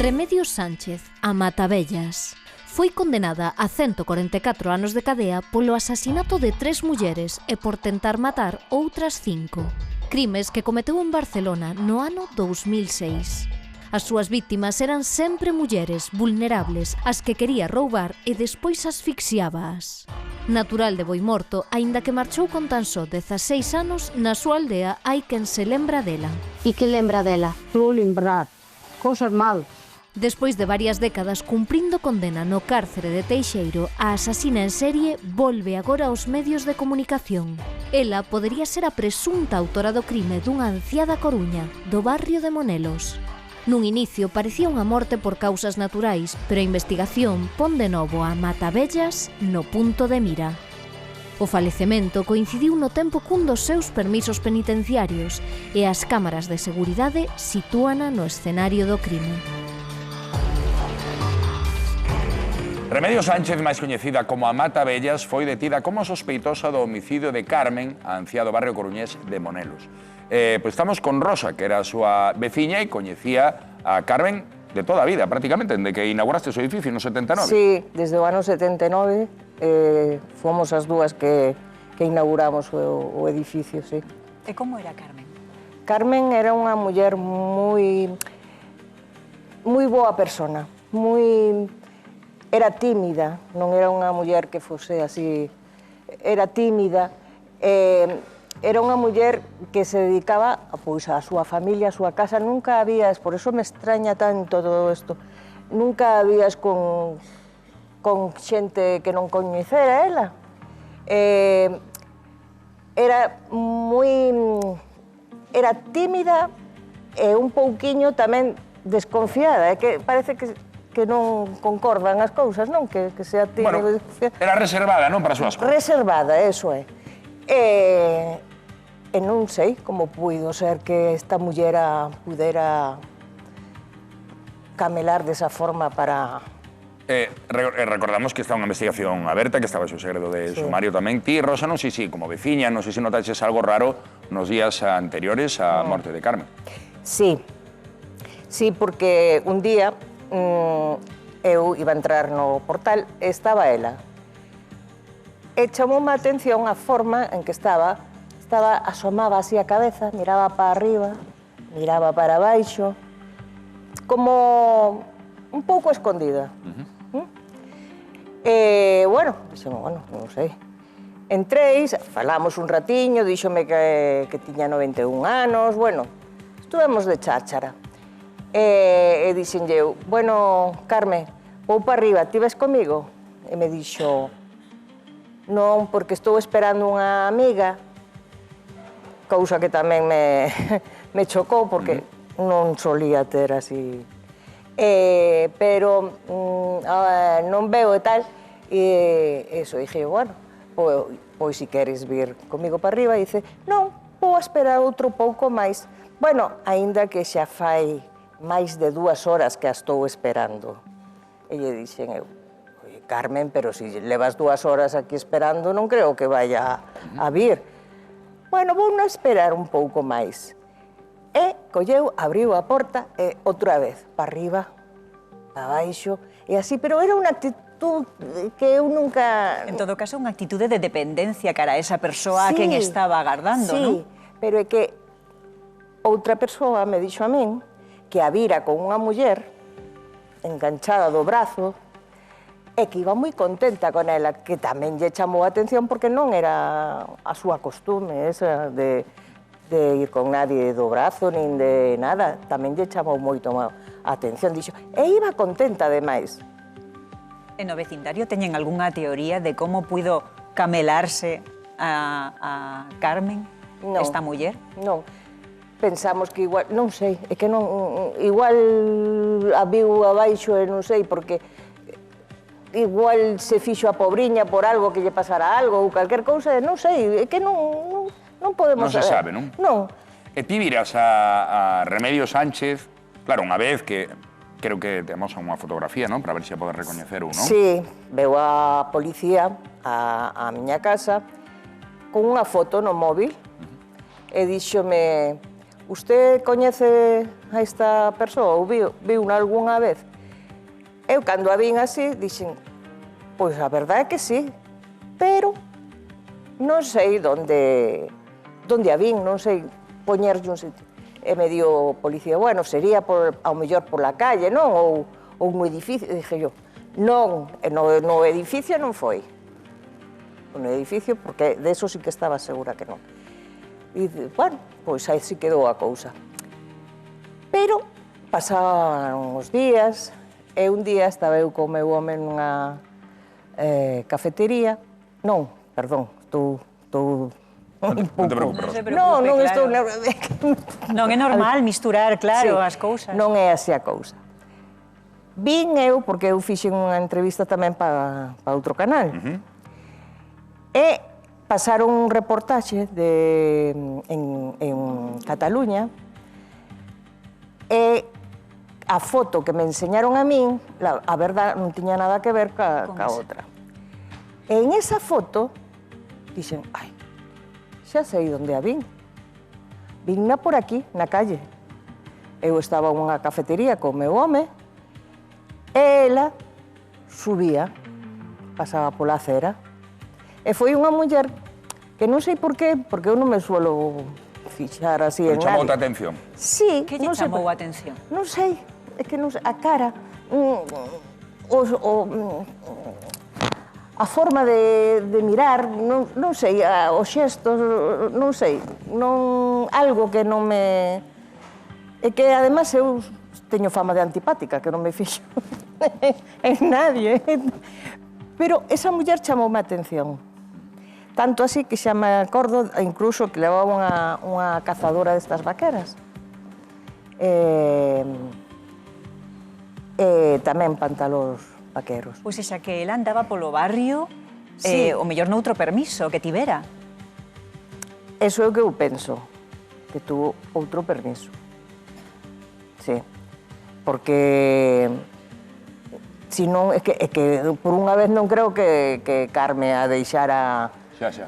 Remedios Sánchez, a Matavellas. Foi condenada a 144 anos de cadea polo asasinato de 3 mulleres e por tentar matar outras 5. Crimes que cometeu en Barcelona no ano 2006. As súas víctimas eran sempre mulleres vulnerables, as que quería roubar e despois asfixiábaas. Natural de Boimorto, aínda que marchou con tan só 16 anos, na súa aldea hai quen se lembra dela. E que lembra dela? Vou lembrar cosas mal. Despois de varias décadas cumprindo condena no cárcere de Teixeiro, a asasina en serie volve agora aos medios de comunicación. Ela podería ser a presunta autora do crime dunha anciá da Coruña, do barrio de Monelos. Nun inicio parecía unha morte por causas naturais, pero a investigación pon de novo a Matavellas no punto de mira. O falecemento coincidiu no tempo cun dos seus permisos penitenciarios e as cámaras de seguridade sitúana no escenario do crime. Remedios Sánchez, máis coñecida como a Matavellas, foi detida como sospeitosa do homicidio de Carmen, a anciá do barrio coruñés de Monelos. Pois estamos con Rosa, que era a súa veciña e coñecía a Carmen de toda a vida, prácticamente, desde que inauguraste o edificio no 79. Sí, desde o ano 79 fomos as dúas que inauguramos o edificio, sí. E como era Carmen? Carmen era unha muller moi boa persona, era tímida, non era unha muller que fose así, era tímida, era unha muller que se dedicaba pois, a súa familia, a súa casa, nunca habías, por eso me extraña tanto todo isto, nunca habías con xente que non coñecera ela. Era tímida e un pouquiño tamén desconfiada, que parece que non concordan as cousas, non? Que sea tímida e desconfiada. Era reservada, non, para as súas cousas? Reservada, eso é. E non sei como puido ser que esta mullera pudera camelar desa forma para... Recordamos que está unha investigación aberta, que estaba o segredo de sumario tamén. Ti, Rosa, non sei se como veciña, non sei se notaches algo raro nos días anteriores á morte de Carmen. Sí, porque un día eu iba a entrar no portal e estaba ela. E chamoume a atención a forma en que asomaba así a cabeza, miraba para arriba, miraba para baixo, como un pouco escondida. Bueno, non sei. Entrei, falamos un ratiño, díxome que tiña 91 anos, bueno, estuvemos de cháchara. E dixenlle eu, bueno, Carmen, vou para arriba, ti ves comigo? E me dixo, non, porque estou esperando unha amiga, cousa que tamén me chocou, porque non solía ter así. Pero non veo e tal, e iso, dije, bueno, pois si queres vir comigo para arriba, e dice, non, vou esperar outro pouco máis. Bueno, aínda que xa fai máis de 2 horas que a estou esperando. E lle dixen eu, Carmen, pero se levas 2 horas aquí esperando, non creo que vaya a vir. Bueno, vou non esperar un pouco máis. E colleu, abriu a porta e outra vez, para arriba, para baixo, e así, pero era unha actitud que eu nunca... En todo caso, unha actitude de dependencia cara a esa persoa a quen estaba agardando, non? Sí, pero é que outra persoa me dixo a min que a vira con unha muller enganchada do brazo e que iba moi contenta con ela, que tamén lle chamou a atención porque non era a súa costume esa de ir con nadie do brazo, nin de nada. Tamén lle chamou moito a atención, dixo, e iba contenta ademais. E no vecindario teñen algunha teoría de como puido camelarse a Carmen, esta muller? Non. Pensamos que igual, non sei, é que non, igual a viu abaixo e non sei, porque igual se fixo a pobriña por algo que lle pasara algo ou calquer cousa, non sei, é que non podemos saber. Non se sabe, non? Non. E ti viras a Remedios Sánchez, claro, unha vez que creo que temos unha fotografía, non? Para ver se a podes recoñecer ou non. Sí, veu a policía a miña casa con unha foto no móvil e díxome, usted coñece a esta persoa ou viu-na algunha vez? Eu, cando a vin así, dixen, pois a verdade é que sí, pero non sei onde a vin, non sei poñerlle un sitio. E me dio o policía, bueno, sería ao mellor pola calle, non? Ou no edificio. E dije yo, non, no edificio non foi. No edificio, porque de eso sí que estaba segura que non. E dice, bueno, pois aí sí quedou a cousa. Pero pasaban os días, e un día estaba eu co meu home nunha cafetería. Non, perdón, estou Non te preocupes. Non estou... Non é normal misturar, claro, as cousas. Non é así a cousa. Vin eu, porque eu fixen unha entrevista tamén para outro canal, e pasaron un reportaxe en Cataluña, e a foto que me enseñaron a min, a verdade, non tiña nada que ver ca outra. E en esa foto, dixen, ai, xa sei onde a vin. Vinna por aquí, na calle. Eu estaba nunha cafetería con o meu home, e ela subía, pasaba pola acera, e foi unha muller que non sei por qué, porque eu non me suelo fixar así en nadie. Chamou a atención? Sí. Que lle chamou a atención? Non sei, é que non sei, a cara, a forma de mirar, non sei, os xestos, non sei, algo que non me... É que, además, eu teño fama de antipática, que non me fixo en nadie. Pero esa muller chamoume a atención. Tanto así que xa me acordo, incluso, que levaba unha cazadora destas vaqueras. Tamén pantalóns vaqueros. Pois xa que ela andaba polo barrio, Sí. o mellor noutro permiso que tivera. Eso é o que eu penso, que tuvo outro permiso. Sí, porque si non, é que por unha vez non creo que Carme a deixara... Xa.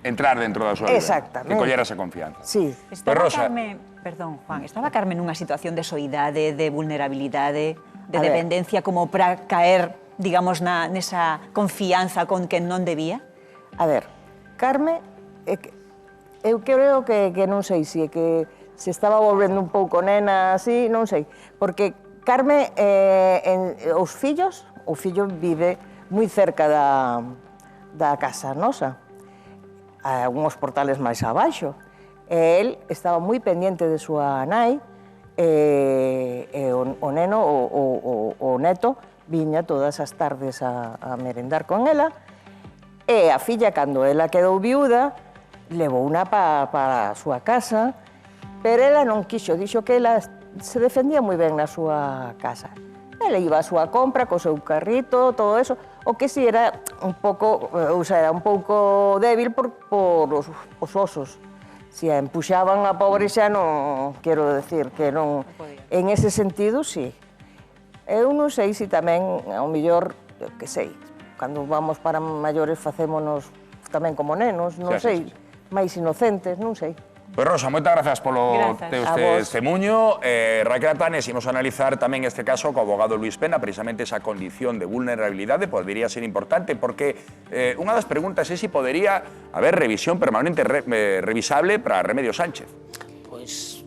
Entrar dentro da súa vida. Exactamente. Que collera esa confianza. Sí. Estaba Rosa... Carme, perdón, Juan, estaba Carme nunha situación de soidade, de vulnerabilidade, de A ver. dependencia, como para caer, digamos, nesa confianza con que non debía? A ver, Carme, eu creo que non sei se é que se estaba volvendo un pouco nena así, non sei, porque Carme, o fillo vive moi cerca da casa nosa, a uns portales máis abaixo, e el estaba moi pendiente de súa nai, e o neno, o neto, viña todas as tardes a merendar con ela, e a filla, cando ela quedou viuda, levouna para a súa casa, pero ela non quixo, dixo que ela se defendía moi ben na súa casa. Ela iba a súa compra co seu carrito, todo eso, o que si era un pouco, era un pouco débil por os osos. Si a empuxaban a pobre xa non, quero decir, que non... En ese sentido, sí. Eu non sei se tamén, ao mellor, que sei, cando vamos para maiores facémonos tamén como nenos, non sei, máis inocentes, non sei. Pois Rosa, moitas grazas polo teu testemunho. Raquel Atanes, imos analizar tamén este caso co abogado Luis Pena, precisamente esa condición de vulnerabilidade podería ser importante, porque unha das preguntas é se podería haber revisión permanente revisable para Remedios Sánchez. Pois,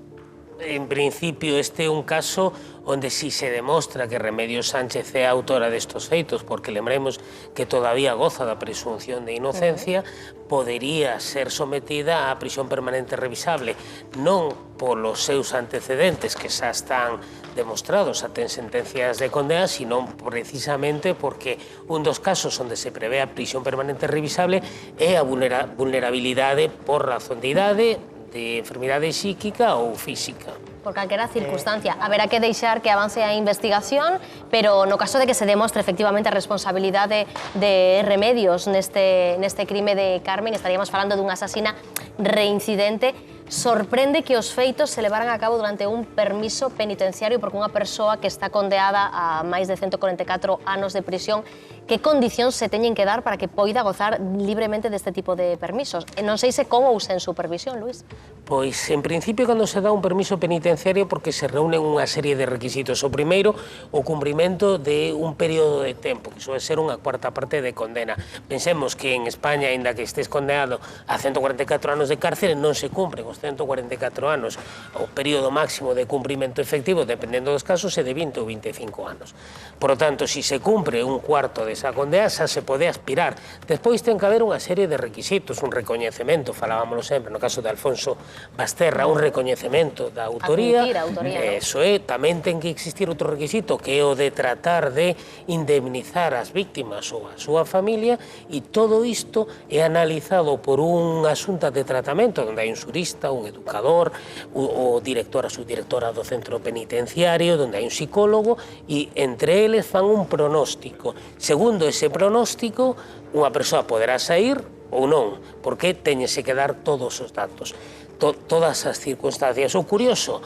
en principio, este é un caso onde si se demostra que Remedios Sánchez é autora destos feitos, porque lembremos que todavía goza da presunción de inocencia, podería ser sometida a prisión permanente revisable, non polos seus antecedentes, que xa están demostrados, xa ten sentencias de condena, sino precisamente porque un dos casos onde se prevé a prisión permanente revisable é a vulnerabilidade por razón de idade, de enfermidade psíquica ou física. Por calquera circunstancia. Haberá que deixar que avance a investigación, pero no caso de que se demostre efectivamente a responsabilidade de Remedios neste crime de Carmen, estaríamos falando dunha asasina reincidente. Sorprende que os feitos se levaran a cabo durante un permiso penitenciario porque unha persoa que está condeada a máis de 144 anos de prisión que condicións se teñen que dar para que poida gozar libremente deste tipo de permisos. E non sei se con ou sen supervisión, Luís. Pois, en principio, cando se dá un permiso penitenciario, porque se reúnen unha serie de requisitos. O primeiro, o cumprimento de un período de tempo, que suele ser unha cuarta parte de condena. Pensemos que en España, aínda que estés condenado a 144 anos de cárcere, non se cumpren os 144 anos. O período máximo de cumprimento efectivo, dependendo dos casos, é de 20 ou 25 anos. Por lo tanto, si se cumpre un cuarto desa condena, xa se pode aspirar. Despois ten que haber unha serie de requisitos, un recoñecemento, falábamoslo sempre, no caso de Alfonso Basterra, un recoñecemento da autoría. Admitir a autoría, ¿no? Eso é, tamén ten que existir outro requisito, que é o de tratar de indemnizar as víctimas ou a súa familia, e todo isto é analizado por unha xunta de tratamento, onde hai un xurista, un educador, o director, a subdirectora do centro penitenciario, onde hai un psicólogo, e entre eles fan un pronóstico. Segundo ese pronóstico, unha persoa poderá sair ou non, porque teñese que dar todos os datos, todas as circunstancias. O curioso,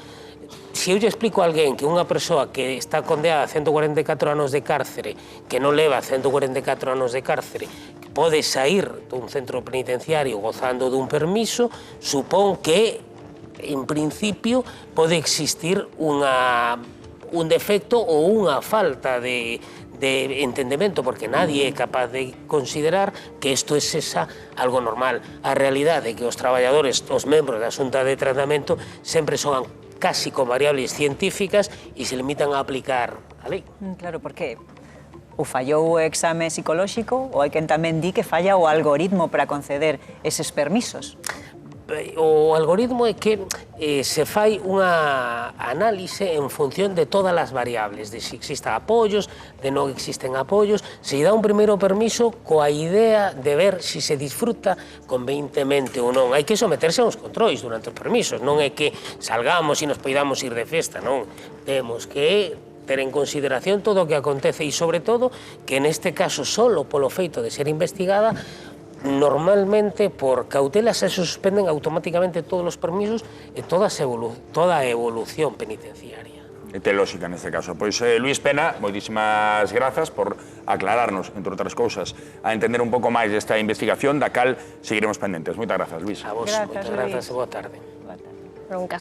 se eu lle explico a alguén que unha persoa que está condenada a 144 anos de cárcere, que non leva 144 anos de cárcere, pode sair dun centro penitenciario gozando dun permiso, supón que, en principio, pode existir un defecto ou unha falta de entendemento, porque nadie é capaz de considerar que isto é algo normal. A realidade é que os traballadores, os membros da xunta de tratamento, sempre son casi con variables científicas e se limitan a aplicar a lei. Claro, porque o fallou o exame psicolóxico ou hai quen tamén di que falla o algoritmo para conceder eses permisos. O algoritmo é que se fai unha análise en función de todas as variables, de se existen apoios, de non existen apoios, se dá un primeiro permiso coa idea de ver se se disfruta convenientemente ou non. Hai que someterse a uns controis durante os permisos, non é que salgamos e nos poidamos ir de festa, non. Temos que ter en consideración todo o que acontece e, sobre todo, que neste caso, solo polo feito de ser investigada, normalmente, por cautela, se suspenden automáticamente todos os permisos e toda a evolución penitenciaria. E te lógica neste caso. Pois, Luís Pena, moitísimas grazas por aclararnos, entre outras cousas, a entender un pouco máis desta investigación, da cal seguiremos pendentes. Moitas grazas, Luís. A vos, moitas grazas e boa tarde. Nunca.